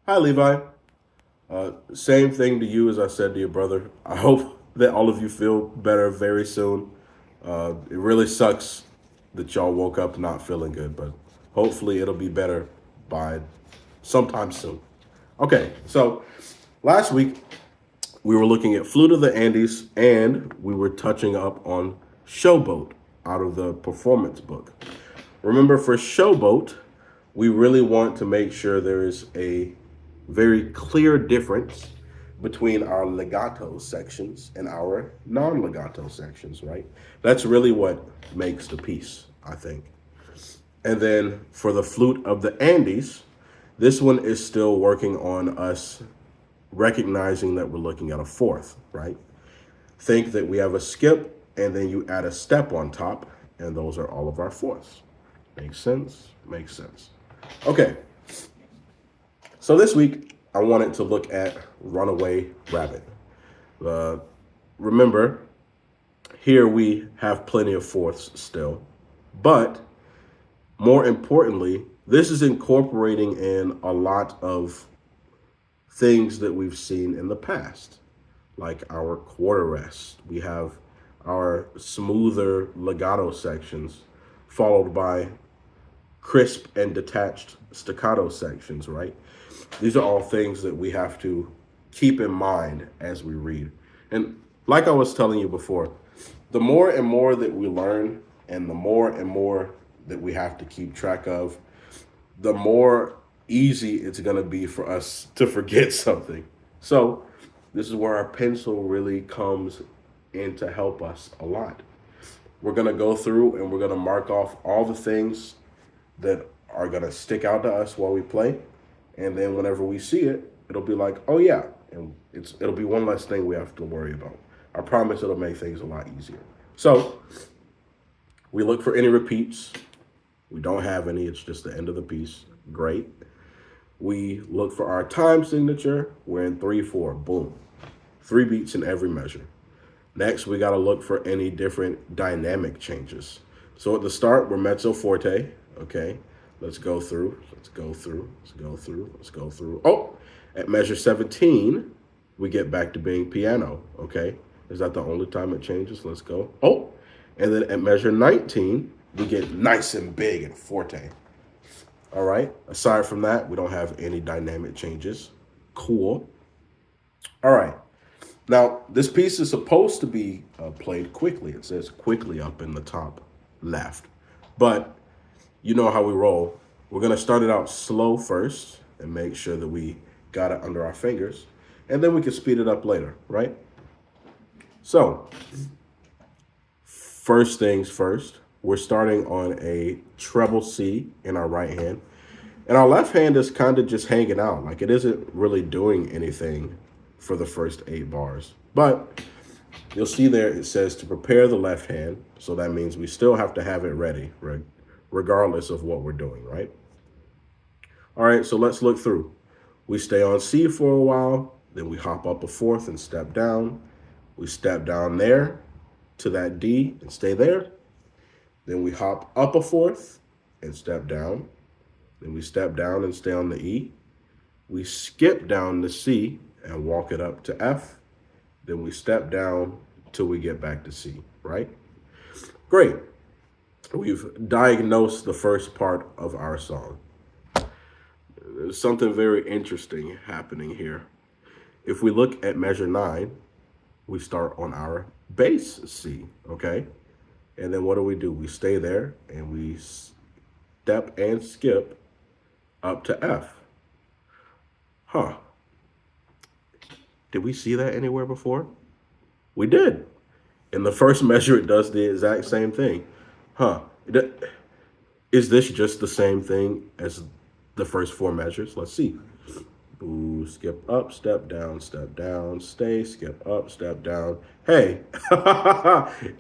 Hi, Levi. Same thing to you as I said to your brother. I hope that all of you feel better very soon. It really sucks that y'all woke up not feeling good, but hopefully it'll be better by sometime soon. Okay, so last week we were looking at Flute of the Andes and we were touching up on Showboat out of the performance book. Remember, for Showboat, we really want to make sure there is a very clear difference between our legato sections and our non legato sections, right? That's really what makes the piece, I think. And then for the Flute of the Andes, this one is still working on us recognizing that we're looking at a fourth, right? Think that we have a skip and then you add a step on top, and those are all of our fourths. Makes sense? Makes sense. Okay, so this week I wanted to look at Runaway Rabbit. Uh, Remember, here we have plenty of fourths still, but more importantly, this is incorporating in a lot of things that we've seen in the past, like our quarter rest. We have our smoother legato sections, followed by crisp and detached staccato sections, right? These are all things that we have to keep in mind as we read. And like I was telling you before, the more and more that we learn and the more and more that we have to keep track of, the more easy it's going to be for us to forget something. So, this is where our pencil really comes in to help us a lot. We're going to go through and we're going to mark off all the things that are going to stick out to us while we play. And then whenever we see it, it'll be like, oh yeah. And it'll be one less thing we have to worry about. I promise it'll make things a lot easier. So we look for any repeats. We don't have any. It's just the end of the piece. Great. We look for our time signature. We're in 3/4. Boom. 3 beats in every measure. Next, we got to look for any different dynamic changes. So at the start, we're mezzo forte. Okay. Let's go through. Let's go through. Let's go through. Let's go through. Oh, at measure 17, we get back to being piano. Okay. Is that the only time it changes? Let's go. Oh, and then at measure 19, we get nice and big and forte. All right. Aside from that, we don't have any dynamic changes. Cool. All right. Now, this piece is supposed to be played quickly. It says quickly up in the top left. But you know how we roll. We're going to start it out slow first and make sure that we got it under our fingers. And then we can speed it up later, right? So, first things first, we're starting on a treble C in our right hand. And our left hand is kind of just hanging out. Like it isn't really doing anything for the first 8 bars. But you'll see there it says to prepare the left hand. So that means we still have to have it ready, right? Regardless of what we're doing, right? All right, so let's look through. We stay on C for a while, then we hop up a fourth and step down. We step down there to that D and stay there. Then we hop up a fourth and step down. Then we step down and stay on the E. We skip down to C and walk it up to F. Then we step down till we get back to C, right? Great. We've diagnosed the first part of our song. There's something very interesting happening here. If we look at measure 9, we start on our bass C, okay? And then what do? We stay there and we step and skip up to F. Huh. Did we see that anywhere before? We did. In the first measure, it does the exact same thing. Huh. Is this just the same thing as the first 4 measures? Let's see. Ooh, skip up, step down, stay, skip up, step down. Hey,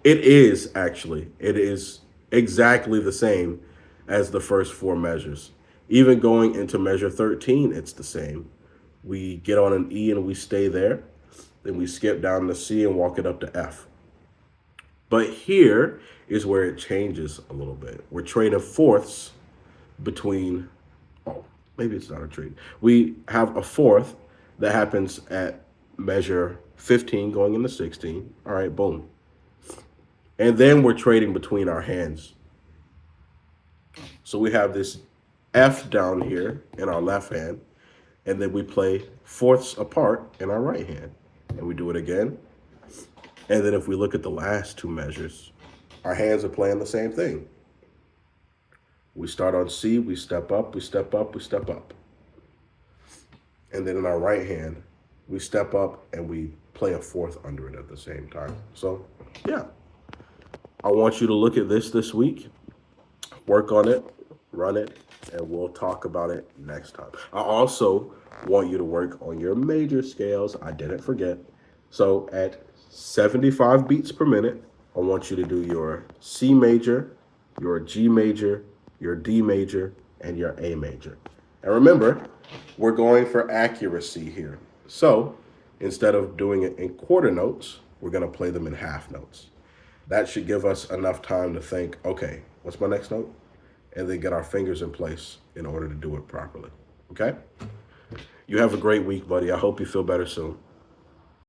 it is actually. It is exactly the same as the first 4 measures. Even going into measure 13, it's the same. We get on an E and we stay there. Then we skip down to C and walk it up to F. But here is where it changes a little bit. We're trading fourths between, oh, Maybe it's not a treat. We have a fourth that happens at measure 15 going into 16. All right, boom. And then we're trading between our hands. So we have this F down here in our left hand, and then we play fourths apart in our right hand. And we do it again. And then if we look at the last two measures, our hands are playing the same thing. We start on C, we step up, we step up, we step up. And then in our right hand, we step up and we play a fourth under it at the same time. So, yeah, I want you to look at this week, work on it, run it, and we'll talk about it next time. I also want you to work on your major scales. I didn't forget. So at 75 beats per minute, I want you to do your C major, your G major, your D major, and your A major. And remember, we're going for accuracy here. So instead of doing it in quarter notes, we're going to play them in half notes. That should give us enough time to think, okay, what's my next note? And then get our fingers in place in order to do it properly. Okay? You have a great week, buddy. I hope you feel better soon.